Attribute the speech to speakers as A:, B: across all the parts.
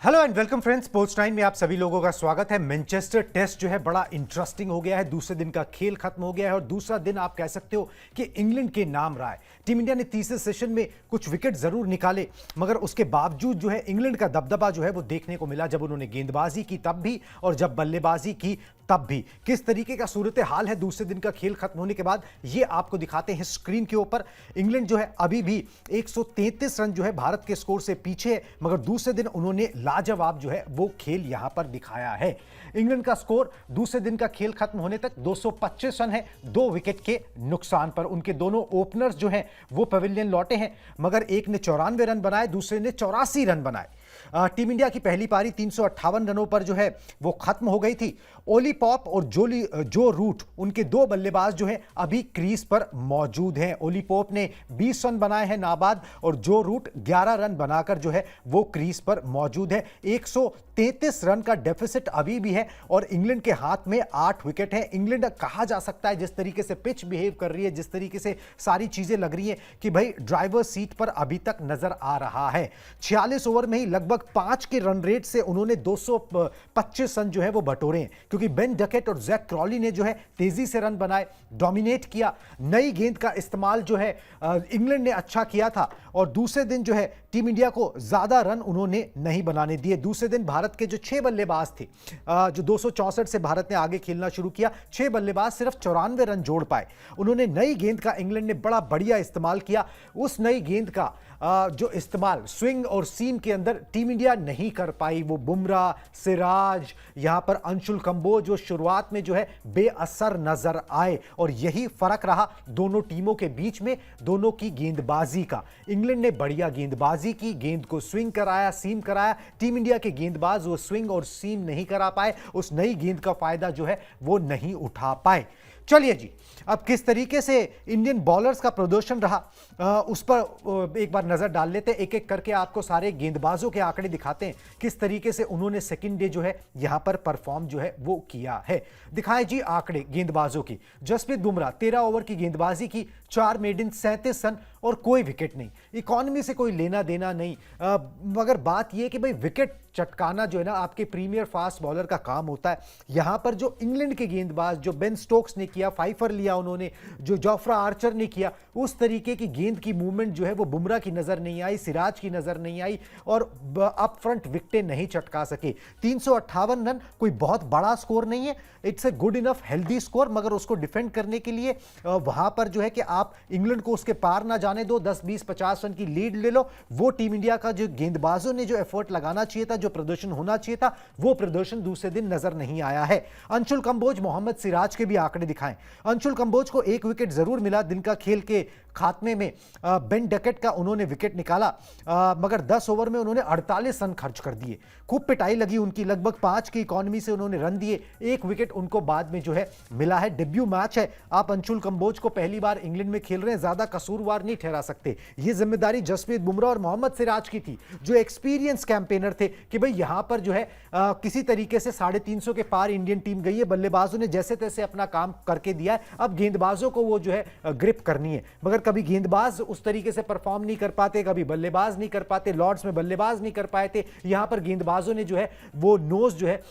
A: Hello and welcome friends, sports time में आप सभी लोगों का स्वागत है। मैनचेस्टर टेस्ट जो है बड़ा इंटरेस्टिंग हो गया है। दूसरे दिन का खेल खत्म हो गया है और दूसरा दिन आप कह सकते हो कि इंग्लैंड के नाम रहा है। टीम इंडिया ने तीसरे सेशन में कुछ विकेट जरूर निकाले, मगर उसके बावजूद जो है इंग्लैंड का दबदबा जो है वो देखने को मिला, जब उन्होंने गेंदबाजी की तब भी और जब बल्लेबाजी की तब भी। किस तरीके का सूरत हाल है दूसरे दिन का खेल खत्म होने के बाद, ये आपको दिखाते हैं स्क्रीन के ऊपर। इंग्लैंड जो है अभी भी 133 रन जो है भारत के स्कोर से पीछे है, मगर दूसरे दिन उन्होंने लाजवाब जो है वो खेल यहां पर दिखाया है। इंग्लैंड का स्कोर दूसरे दिन का खेल खत्म होने तक 225 रन है, 2 विकेट के नुकसान पर। उनके दोनों ओपनर्स जो हैं वो पवेलियन लौटे हैं, मगर एक ने 94 रन बनाए, दूसरे ने 84 रन बनाए। टीम इंडिया की पहली पारी 358 रनों पर जो है वो खत्म हो गई थी। ओली पॉप और जो रूट, उनके दो बल्लेबाज जो हैं अभी क्रीज पर मौजूद हैं। ओली पॉप ने 20 रन बनाए हैं नाबाद, और जो रूट 11 रन बनाकर जो है वो क्रीज पर मौजूद है। 133 रन का डेफिसिट अभी भी है और इंग्लैंड के हाथ में 8 विकेट हैं। इंग्लैंड कहा जा सकता है, जिस तरीके से पिच बिहेव कर रही है, जिस तरीके से सारी चीजें लग रही हैं, कि भाई ड्राइवर सीट पर अभी तक नजर आ रहा है। 46 ओवर में ही लगभग 5 के रन रेट से उन्होंने 225 रन जो है वो बटोरे हैं, क्योंकि बेन डकेट और जैक क्रॉली ने जो है तेजी से रन बनाए, डोमिनेट किया। नई गेंद का इस्तेमाल जो है इंग्लैंड ने अच्छा किया था, और दूसरे दिन जो है टीम इंडिया को ज्यादा रन उन्होंने नहीं बनाने दिए। दूसरे दिन भारत के जो 6 बल्लेबाज थे, जो 264 से भारत ने आगे खेलना शुरू किया, 6 बल्लेबाज सिर्फ 94 रन जोड़ पाए। उन्होंने नई गेंद का इंग्लैंड ने बड़ा बढ़िया इस्तेमाल किया। उस नई गेंद का जो इस्तेमाल स्विंग और सीम के अंदर टीम इंडिया नहीं कर पाई। वो बुमराह, सिराज, यहां पर अंशुल कंबोज जो शुरुआत में जो है बेअसर नजर आए, और यही फर्क रहा दोनों टीमों के बीच में, दोनों की गेंदबाजी का। इंग्लैंड ने बढ़िया गेंदबाजी की, गेंद को स्विंग कराया, सीम कराया। टीम इंडिया के गेंदबाज वो स्विंग और सीम नहीं करा पाए, उस नई गेंद का फायदा जो है वो नहीं उठा पाए। चलिए जी, अब किस तरीके से इंडियन बॉलर्स का प्रदर्शन रहा उस पर एक बार नजर डाल लेते हैं। एक एक करके आपको सारे गेंदबाजों के आंकड़े दिखाते हैं, किस तरीके से उन्होंने सेकंड डे जो है यहां पर परफॉर्म जो है वो किया है। दिखाएं जी आंकड़े गेंदबाजों की। जसप्रीत बुमराह 13 ओवर की गेंदबाजी की, 4 मेडन, 37 रन और कोई विकेट नहीं। इकॉनमी से कोई लेना देना नहीं, मगर बात यह कि भाई विकेट चटकाना जो है ना आपके प्रीमियर फास्ट बॉलर का काम होता है। यहां पर जो इंग्लैंड के गेंदबाज, जो बेन स्टोक्स ने किया, फाइफर लिया उन्होंने, जो जोफ्रा आर्चर ने किया, उस तरीके की गेंद की मूवमेंट जो है वो बुमराह की नजर नहीं आई, सिराज की नजर नहीं आई, और अप फ्रंट विकेटें नहीं चटका सके। 358 रन कोई बहुत बड़ा स्कोर नहीं है, it's a good enough healthy score, मगर उसको डिफेंड करने के लिए वहां पर जो है कि आप इंग्लैंड को उसके पार ना जाने दो, 10, 20, 50 रन की लीड ले लो। वो टीम इंडिया का जो गेंदबाजों ने जो एफर्ट लगाना चाहिए था, जो प्रदर्शन होना चाहिए था, वो प्रदर्शन दूसरे दिन नजर नहीं आया है। अंशुल कंबोज, मोहम्मद सिराज के भी आंकड़े दिखाएं। अंशुल कंबोज को 1 विकेट जरूर मिला दिन का खेल के खात्मे में। बेन डकेट का उन्होंने विकेट निकाला, मगर 10 ओवर में उन्होंने 48 रन खर्च कर दिए। खूब पिटाई लगी उनकी, लगभग 5 की इकॉनमी से उन्होंने रन दिए। 1 विकेट उनको बाद में जो है मिला है। डेब्यू मैच है, आप अंशुल कंबोज को पहली बार इंग्लैंड में खेल रहे हैं, ज्यादा कसूरवार नहीं ठहरा सकते। यह जिम्मेदारी जसप्रीत बुमराह और मोहम्मद सिराज की थी, जो एक्सपीरियंस कैंपेनर थे, कि भाई यहां पर जो है किसी तरीके से 350 के पार इंडियन टीम गई है। बल्लेबाजों ने जैसे तैसे अपना काम करके दिया है, अब गेंदबाजों को वो जो है ग्रिप करनी है। मगर कभी गेंदबाज उस तरीके से परफॉर्म नहीं कर पाते, कभी बल्लेबाज नहीं कर पाते। लॉर्ड्स में बल्लेबाज नहीं कर पाए थे, यहां पर गेंदबाजों ने जो है वो नोज जो है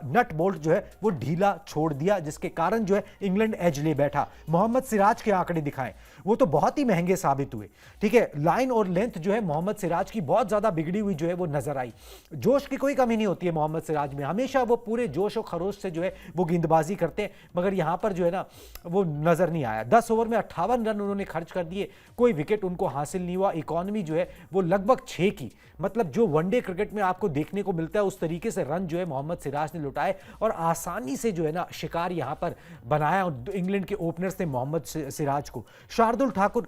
A: नट बोल्ट जो है वो ढीला छोड़ दिया, जिसके कारण जो है इंग्लैंड एज ले बैठा। मोहम्मद सिराज के आंकड़े दिखाएं, वो तो बहुत ही महंगे साबित हुए। ठीक है, लाइन और लेंथ जो है मोहम्मद सिराज की बहुत ज्यादा बिगड़ी हुई जो है वो नजर आई। जोश की कोई कमी नहीं होती है मोहम्मद सिराज में, हमेशा वो पूरे जोश और खरोश से जो है वो गेंदबाजी करते हैं, मगर यहां पर जो है ना वो नजर नहीं आया। 10 ओवर में 58 रन उन्होंने खर्च कर दिए, कोई विकेट उनको हासिल नहीं हुआ। इकॉनमी जो है वो लगभग 6 की, मतलब जो वनडे क्रिकेट में आपको देखने को मिलता है उस तरीके से रन जो है मोहम्मद सिराज ने लुटाए, और आसानी से जो है ना शिकार यहां पर बनाया इंग्लैंड के ओपनर्स ने मोहम्मद सिराज को। शार्दुल ठाकुर,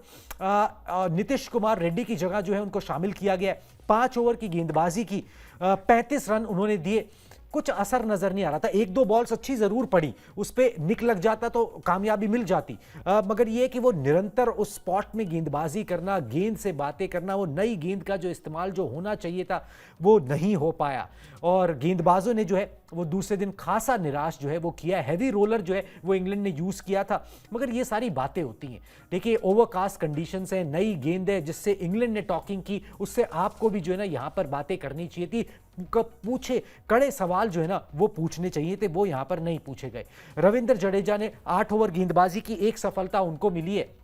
A: नीतीश कुमार रेड्डी की जगह जो है उनको शामिल किया गया। 5 ओवर की गेंदबाजी की, 35 रन उन्होंने दिए, कुछ असर नजर नहीं आ रहा था। 1-2 बॉल्स अच्छी जरूर पड़ी, उस पे निक लग जाता तो कामयाबी मिल जाती, मगर यह कि वो निरंतर उस स्पॉट में गेंदबाजी करना, गेंद से बातें करना, वो नई गेंद का जो इस्तेमाल जो होना चाहिए था वो नहीं हो पाया। और गेंदबाजों ने जो है वो दूसरे दिन खासा निराश जो है वो किया, हैवी रोलर जो है वो इंग्लैंड ने यूज किया था। मगर ये सारी बातें होती हैं। देखिए, ओवरकास्ट कंडीशंस है, नई गेंद है जिससे इंग्लैंड ने टॉकिंग की, उससे आपको भी जो है ना यहां पर बातें करनी चाहिए थी। पूछे कड़े सवाल जो है ना वो पूछने चाहिए थे, वो यहां पर नहीं पूछे गए। रविंद्र जडेजा ने 8 ओवर गेंदबाजी की, एक सफलता उनको मिली है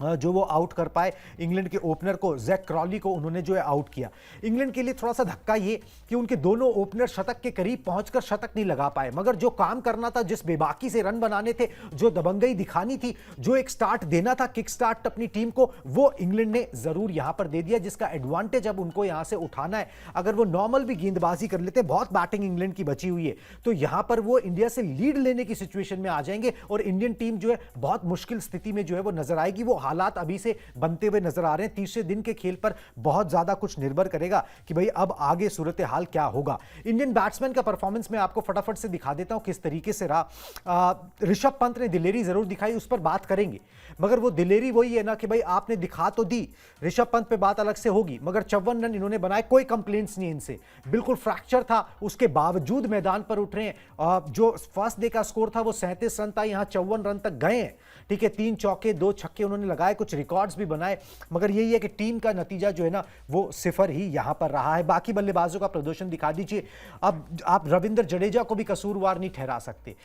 A: जो वो आउट कर पाए इंग्लैंड के ओपनर को, जैक क्रॉली को उन्होंने जो है आउट किया। इंग्लैंड के लिए थोड़ा सा धक्का ये कि उनके दोनों ओपनर शतक के करीब पहुंचकर शतक नहीं लगा पाए, मगर जो काम करना था, जिस बेबाकी से रन बनाने थे, जो दबंगई दिखानी थी, जो एक स्टार्ट देना था, किक स्टार्ट अपनी टीम को, वो इंग्लैंड ने जरूर यहां पर दे दिया, जिसका एडवांटेज अब उनको यहां से उठाना है। अगर वो नॉर्मल भी गेंदबाजी कर लेते, बहुत बैटिंग इंग्लैंड की बची हुई है, तो यहां पर वो इंडिया से लीड लेने की सिचुएशन में आ जाएंगे और इंडियन टीम जो है बहुत मुश्किल स्थिति में जो है वो नजर आएगी। वो हालात अभी से बनते हुए नजर आ रहे हैं। तीसरे दिन के खेल पर बहुत ज्यादा कुछ निर्भर करेगा कि भाई अब आगे सूरत हाल क्या होगा। इंडियन बैट्समैन का परफॉर्मेंस मैं आपको फटाफट से दिखा देता हूं किस तरीके से रहा। ऋषभ पंत ने दिलेरी जरूर दिखाई, उस पर बात करेंगे, मगर वो दिलेरी वही है ना कि भाई आपने दिखा तो दी, ऋषभ पंत पे बात अलग से होगी, मगर 54 रन इन्होंने बनाए, कोई कंप्लेंट्स नहीं इनसे, बिल्कुल फ्रैक्चर था उसके बावजूद मैदान पर उठ रहे हैं। जो फर्स्ट डे का स्कोर था वो 37 रन था, यहां 54 रन तक गए हैं। ठीक है, 3 चौके 2 छक्के उन्होंने लगाए, कुछ रिकॉर्ड्स भी बनाए, मगर यही है कि टीम का नतीजा जो है ना वो सिफर ही यहां पर रहा है। बाकी बल्लेबाजों का प्रदर्शन दिखा दीजिए। अब आप रविंद्र जडेजा को भी कसूरवार नहीं ठहरा सकते,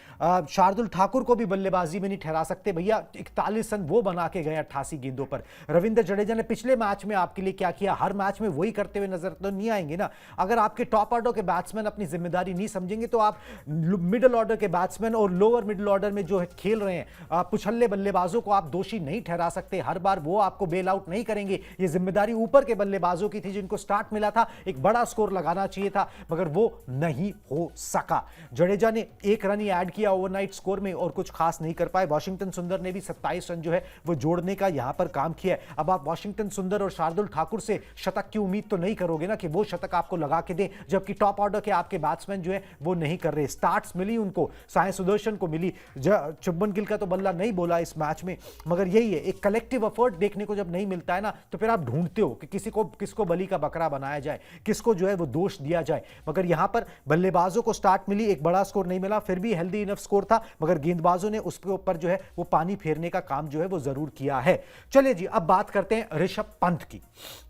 A: शार्दुल ठाकुर को भी बल्लेबाजी में नहीं ठहरा सकते। भैया 41 रन वो बना के गए 88 गेंदों पर। रविंद्र जडेजा ने पिछले मैच में आपके लिए क्या किया, हर मैच में वही करते हुए नजर तो नहीं आएंगे ना। अगर आपके टॉप ऑर्डर के बैट्समैन अपनी जिम्मेदारी नहीं समझेंगे तो आप मिडिल ऑर्डर के बैट्समैन और लोअर मिडिल ऑर्डर में जो खेल रहे हैं पुछल्ले बल्लेबाजों को आप दोषी नहीं ठहरा सकते। हर बार वो आपको बेल आउट नहीं करेंगे। ये जिम्मेदारी ऊपर के बल्लेबाजों की थी जिनको स्टार्ट मिला था, एक बड़ा स्कोर लगाना चाहिए था, मगर वो नहीं हो सका। जडेजा ने 1 रन ही ऐड किया ओवरनाइट स्कोर में और कुछ खास नहीं कर पाए। वाशिंगटन सुंदर ने भी 27 रन जो है वो जोड़ने का यहां पर काम किया है। अब आप वाशिंगटन सुंदर और शार्दुल ठाकुर से शतक की उम्मीद तो नहीं करोगे ना कि वो शतक आपको लगा के दें, जबकि टॉप ऑर्डर के आपके बैट्समैन जो है वो नहीं कर रहे। स्टार्ट्स मिली उनको, साई सुदर्शन को मिली, शुभमन गिल का तो बल्ला नहीं बोला इस मैच में, मगर यही है एक कलेक्टिव एफर्ट देखने को जब नहीं मिलता है ना तो फिर आप ढूंढते हो कि किसको बलि का बकरा बनाया जाए, किसको जो है वो दोष दिया जाए। मगर यहां पर बल्लेबाजों को स्टार्ट मिली, एक बड़ा स्कोर नहीं मिला, फिर भी हेल्दी इनफ स्कोर था, मगर गेंदबाजों ने उसके ऊपर जो है वो पानी फेरने का काम जो है वो जरूर किया है। चलिए जी, अब बात करते हैं ऋषभ पंत की,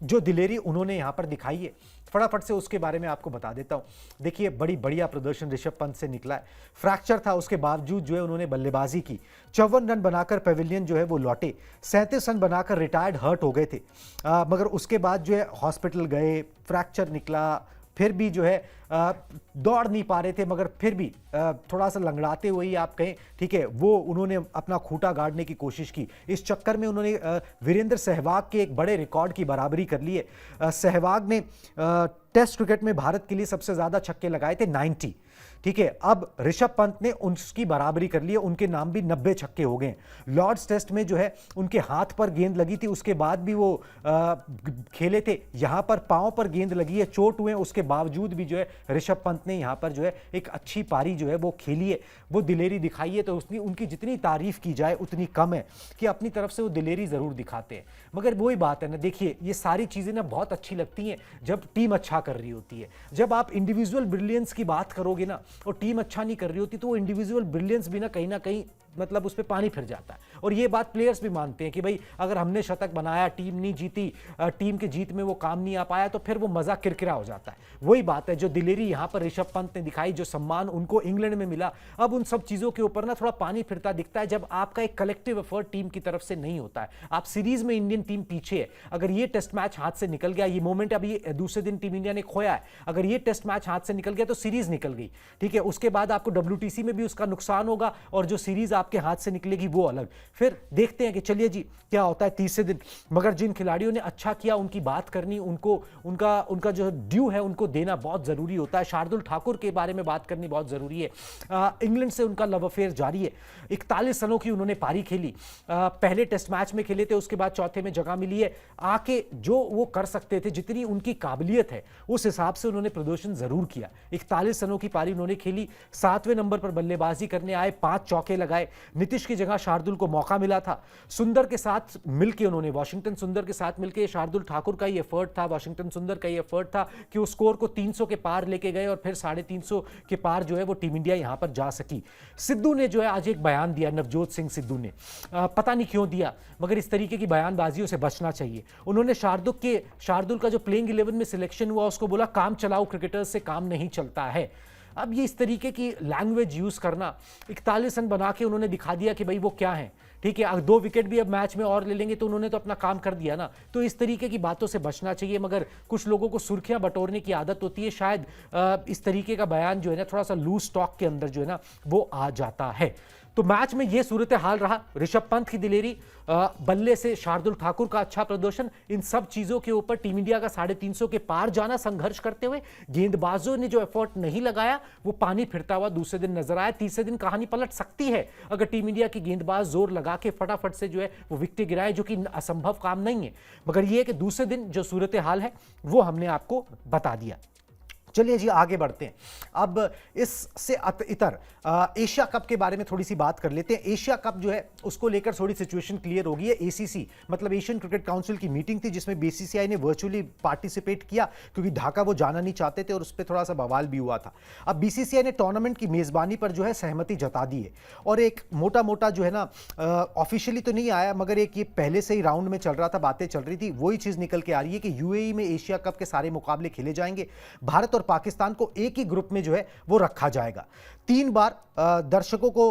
A: जो दिलेरी उन्होंने यहां पर दिखाई है, फटाफट से उसके बारे में आपको बता देता हूं। देखिए, बड़ी बढ़िया प्रदर्शन ऋषभ पंत से निकला है। फ्रैक्चर था, उसके बावजूद जो है उन्होंने बल्लेबाजी की, 54 रन बनाकर पेविलियन जो है वो लौटे, 37 रन बनाकर रिटायर्ड हर्ट हो गए थे, मगर उसके बाद जो है हॉस्पिटल गए, फ्रैक्चर निकला, फिर भी जो है दौड़ नहीं पा रहे थे, मगर फिर भी थोड़ा सा लंगड़ाते हुए ही आप कहें, ठीक है, वो उन्होंने अपना खूंटा गाड़ने की कोशिश की। इस चक्कर में उन्होंने वीरेंद्र सहवाग के एक बड़े रिकॉर्ड की बराबरी कर ली है। सहवाग ने टेस्ट क्रिकेट में भारत के लिए सबसे ज्यादा छक्के लगाए थे, 90। ठीक है, अब ऋषभ पंत ने उसकी बराबरी कर ली है, उनके नाम भी 90 छक्के हो गए। लॉर्ड्स टेस्ट में जो है उनके हाथ पर गेंद लगी थी, उसके बाद भी वो खेले थे। यहां पर पांव पर गेंद लगी है, चोट हुए, उसके बावजूद भी जो है ऋषभ पंत ने यहां पर जो है एक अच्छी पारी जो है वो खेली है, वो दिलेरी दिखाई है। तो उसकी उनकी जितनी तारीफ की जाए उतनी कम है कि अपनी तरफ से वो दिलेरी जरूर दिखाते हैं। मगर वही बात है ना, देखिए ये सारी चीजें ना बहुत अच्छी लगती हैं जब टीम अच्छा कर रही होती है। जब आप इंडिविजुअल ब्रिलियंस की बात करोगे ना और टीम अच्छा नहीं कर रही होती तो वो इंडिविजुअल ब्रिलियंस भी ना कहीं मतलब उस पर पानी फिर जाता है। और ये बात प्लेयर्स भी मानते हैं कि भाई अगर हमने शतक बनाया, टीम नहीं जीती, टीम के जीत में वो काम नहीं आ पाया, तो फिर वो मजा किरकिरा हो जाता है। वही बात है जो दिलेरी यहां पर ऋषभ पंत ने दिखाई, जो सम्मान उनको इंग्लैंड में मिला, अब उन सब चीजों के ऊपर ना थोड़ा पानी फिरता दिखता है जब आपका एक कलेक्टिव एफर्ट टीम की तरफ से नहीं होता है। आप सीरीज में इंडियन टीम पीछे है, अगर ये टेस्ट मैच हाथ से निकल गया, ये मोमेंट अभी दूसरे दिन टीम इंडिया ने खोया है, अगर ये टेस्ट मैच हाथ से निकल गया तो सीरीज निकल गई। ठीक है, उसके बाद आपको WTC में भी उसका नुकसान होगा और जो सीरीज आपके हाथ से निकलेगी वो अलग। फिर देखते हैं कि चलिए जी क्या होता है तीसरे दिन। मगर जिन खिलाड़ियों ने अच्छा किया उनकी बात करनी, उनको उनका जो ड्यू है उनको देना बहुत जरूरी होता है। शार्दुल ठाकुर के बारे में बात करनी बहुत जरूरी है। इंग्लैंड से उनका लव अफेयर जारी है। 41 रनों की उन्होंने पारी खेली, पहले टेस्ट मैच में खेले थे, उसके बाद चौथे में जगह मिली है। आके जो वो कर सकते थे, जितनी उनकी काबिलियत है उस हिसाब से उन्होंने प्रदर्शन जरूर किया। 41 रनों की पारी उन्होंने खेली, 7वें नंबर पर बल्लेबाजी करने आए, 5 चौके लगाए, नीतीश की जगह शार्दुल को मौका मिला था। सुंदर के साथ मिलकर उन्होंने, वाशिंगटन सुंदर के साथ मिलकर, शार्दुल ठाकुर का ही एफर्ट था, वाशिंगटन सुंदर का ही एफर्ट था कि वो स्कोर को 300 के पार लेके गए और फिर 350 के पार जो है वो टीम इंडिया यहां पर जा सकी। सिद्धू ने जो है आज एक बयान दिया, नवजोत सिंह सिद्धू ने, पता नहीं क्यों दिया, मगर इस तरीके की बयानबाजियों से बचना चाहिए। उन्होंने शार्दुल का जो प्लेइंग 11 में सिलेक्शन हुआ उसको बोला काम चलाओ क्रिकेटर्स से काम नहीं चलता है। अब ये इस तरीके की लैंग्वेज यूज करना, 41 रन बना के उन्होंने दिखा दिया कि भाई वो क्या है। ठीक है, अगर 2 विकेट भी अब मैच में और ले लेंगे तो उन्होंने तो अपना काम कर दिया ना। तो इस तरीके की बातों से बचना चाहिए, मगर कुछ लोगों को सुर्खियां बटोरने की आदत होती है, शायद इस तरीके का बयान जो है ना थोड़ा सा लूज टॉक के अंदर जो है ना वो आ जाता है। तो मैच में यह सूरत हाल रहा। ऋषभ पंत की दिलेरी, बल्ले से शार्दुल ठाकुर का अच्छा प्रदर्शन, इन सब चीजों के ऊपर टीम इंडिया का 350 के पार जाना संघर्ष करते हुए, गेंदबाजों ने जो एफर्ट नहीं लगाया वो पानी फिरता हुआ दूसरे दिन नजर आया। तीसरे दिन कहानी पलट सकती है अगर टीम इंडिया की गेंदबाज जोर लगा के फटाफट से जो है वो विकेट गिराए, जो कि असंभव काम नहीं है। मगर यह है कि दूसरे दिन जो सूरत हाल है वो हमने आपको बता दिया। चलिए जी आगे बढ़ते हैं। अब इससे इतर एशिया कप के बारे में थोड़ी सी बात कर लेते हैं। एशिया कप जो है उसको लेकर थोड़ी सिचुएशन क्लियर हो गई है। एसीसी मतलब एशियन क्रिकेट काउंसिल की मीटिंग थी जिसमें बीसीसीआई ने वर्चुअली पार्टिसिपेट किया क्योंकि ढाका वो जाना नहीं चाहते थे और उस पर थोड़ा सा बवाल भी हुआ था। अब बीसीसीआई ने टूर्नामेंट की मेजबानी पर जो है सहमति जता दी है और एक मोटा मोटा जो है ना ऑफिशियली तो नहीं आया मगर एक ये पहले से ही राउंड में चल रहा था, बातें चल रही थी, वही चीज निकल के आ रही है कि यूएई में एशिया कप के सारे मुकाबले खेले जाएंगे। भारत और पाकिस्तान को एक ही ग्रुप में जो है वो रखा जाएगा। 3 बार दर्शकों को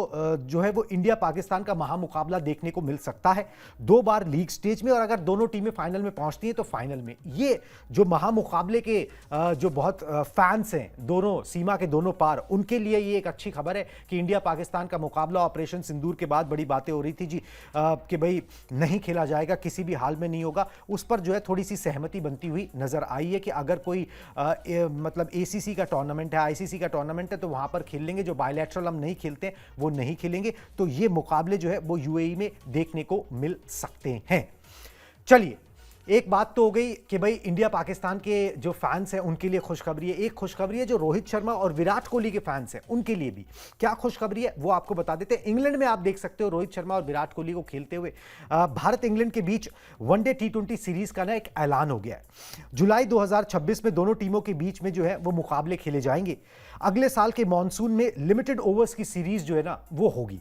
A: जो है वो इंडिया पाकिस्तान का महामुकाबला देखने को मिल सकता है, 2 बार लीग स्टेज में, और अगर दोनों टीमें फाइनल में पहुंचती हैं तो फाइनल में। ये जो महामुकाबले के जो बहुत फैंस हैं दोनों सीमा के दोनों पार, उनके लिए ये एक अच्छी खबर है कि इंडिया पाकिस्तान का मुकाबला ऑपरेशन सिंदूर के बाद बड़ी बातें हो रही थी जी कि भाई नहीं खेला जाएगा, किसी भी हाल में नहीं होगा। उस पर जो है थोड़ी सी सहमति बनती हुई नजर आई है कि अगर कोई मतलब एसीसी का टूर्नामेंट है, आईसीसी का टूर्नामेंट है तो वहां पर खेल लेंगे, जो बायलैटरल हम नहीं खेलते हैं वो नहीं खेलेंगे। तो ये मुकाबले जो है वो यूएई में देखने को मिल सकते हैं। चलिए, एक बात तो हो गई कि भाई इंडिया पाकिस्तान के जो फैंस हैं उनके लिए खुशखबरी है। एक खुशखबरी है जो रोहित शर्मा और विराट कोहली के फैंस हैं उनके लिए भी। क्या खुशखबरी है वो आपको बता देते हैं। इंग्लैंड में आप देख सकते हो रोहित शर्मा और विराट कोहली को खेलते हुए। भारत इंग्लैंड के बीच वनडे T20 सीरीज का ना एक ऐलान हो गया है। जुलाई 2026 में दोनों टीमों के बीच में जो है वो मुकाबले खेले जाएंगे। अगले साल के मॉनसून में लिमिटेड ओवर्स की सीरीज जो है ना वो होगी।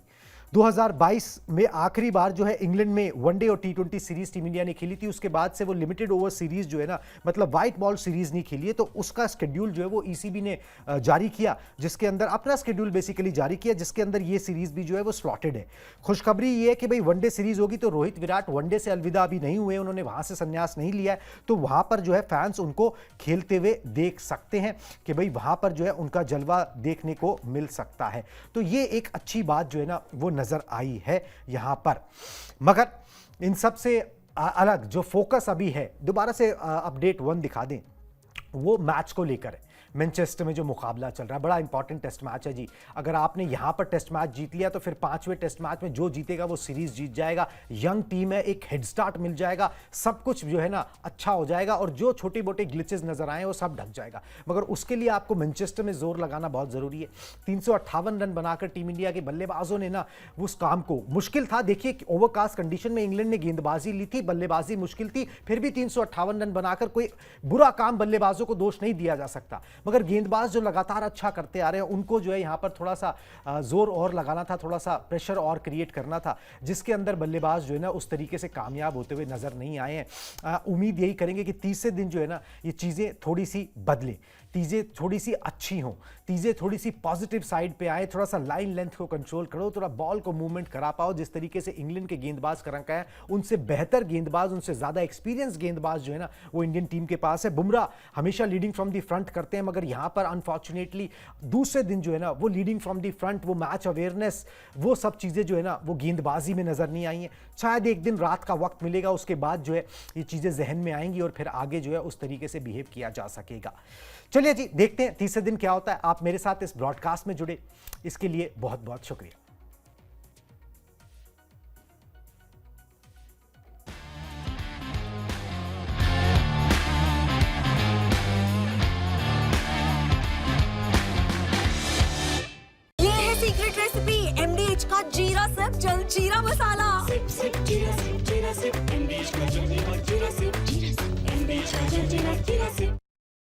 A: 2022 में आखिरी बार जो है इंग्लैंड में वनडे और T20 सीरीज टीम इंडिया ने खेली थी। उसके बाद से वो लिमिटेड ओवर सीरीज जो है ना मतलब व्हाइट बॉल सीरीज नहीं खेली है। तो उसका शेड्यूल जो है वो ईसीबी ने जारी किया, जिसके अंदर अपना शेड्यूल बेसिकली जारी किया, जिसके अंदर ये सीरीज भी जो है वो स्लॉटेड है। खुशखबरी ये है कि भाई वनडे सीरीज होगी तो रोहित विराट वनडे से अलविदा अभी नहीं हुए, उन्होंने वहां से संन्यास नहीं लिया है। तो वहां पर जो है फैंस उनको खेलते हुए देख सकते हैं कि भाई वहां पर जो है उनका जलवा देखने को मिल सकता है। तो ये एक अच्छी बात जो है ना वो नजर आई है यहां पर। मगर इन सब से अलग जो फोकस अभी है, दोबारा से अपडेट 1 दिखा दें, वो मैच को लेकर है। मैनचेस्टर में जो मुकाबला चल रहा है, बड़ा इंपॉर्टेंट टेस्ट मैच है जी। अगर आपने यहां पर टेस्ट मैच जीत लिया तो फिर 5वें टेस्ट मैच में जो जीतेगा वो सीरीज जीत जाएगा। यंग टीम है, एक हेड स्टार्ट मिल जाएगा, सब कुछ जो है ना अच्छा हो जाएगा और जो छोटे मोटे ग्लिचेस नजर आए वो सब ढक जाएगा। मगर उसके लिए आपको मैनचेस्टर में जोर लगाना बहुत जरूरी है। 358 रन बनाकर टीम इंडिया के बल्लेबाजों ने ना उस काम को, मुश्किल था, देखिए ओवरकास्ट कंडीशन में इंग्लैंड ने गेंदबाजी ली थी, बल्लेबाजी मुश्किल थी, फिर भी 358 रन बनाकर कोई बुरा काम बल्लेबाजों को दोष नहीं दिया जा सकता। मगर गेंदबाज जो लगातार अच्छा करते आ रहे हैं उनको जो है यहां पर थोड़ा सा जोर और लगाना था, थोड़ा सा प्रेशर और क्रिएट करना था, जिसके अंदर बल्लेबाज जो है ना उस तरीके से कामयाब होते हुए नजर नहीं आए हैं। उम्मीद यही करेंगे कि तीसरे दिन जो है ना ये चीजें थोड़ी सी बदलें, चीजें थोड़ी सी अच्छी हों, चीजें थोड़ी सी पॉजिटिव साइड पे आए, थोड़ा सा लाइन लेंथ को कंट्रोल करो, थोड़ा बॉल को मूवमेंट करा पाओ। जिस तरीके से इंग्लैंड के गेंदबाज कर रखा है, उनसे बेहतर गेंदबाज, उनसे ज्यादा एक्सपीरियंस गेंदबाज जो है ना वो इंडियन टीम के पास है। बुमराह हमेशा लीडिंग फ्रॉम दी फ्रंट करते हैं, मगर यहां पर अनफॉर्चुनेटली दूसरे दिन जो है ना वो लीडिंग फ्रॉम दी फ्रंट, वो मैच अवेयरनेस, वो सब चीजें जो है ना वो गेंदबाजी में नजर नहीं आई हैं। शायद एक दिन रात का वक्त मिलेगा, उसके बाद जो है ये चीजें जहन में आएंगी और फिर आगे जो है उस तरीके से बिहेव किया जा सकेगा। चलिए जी देखते हैं तीसरे दिन क्या होता है। आप मेरे साथ इस ब्रॉडकास्ट में जुड़े, इसके लिए बहुत बहुत शुक्रिया।
B: ये है सीक्रेट रेसिपी MDH का जीरा गाजर जिरा की रेसिपी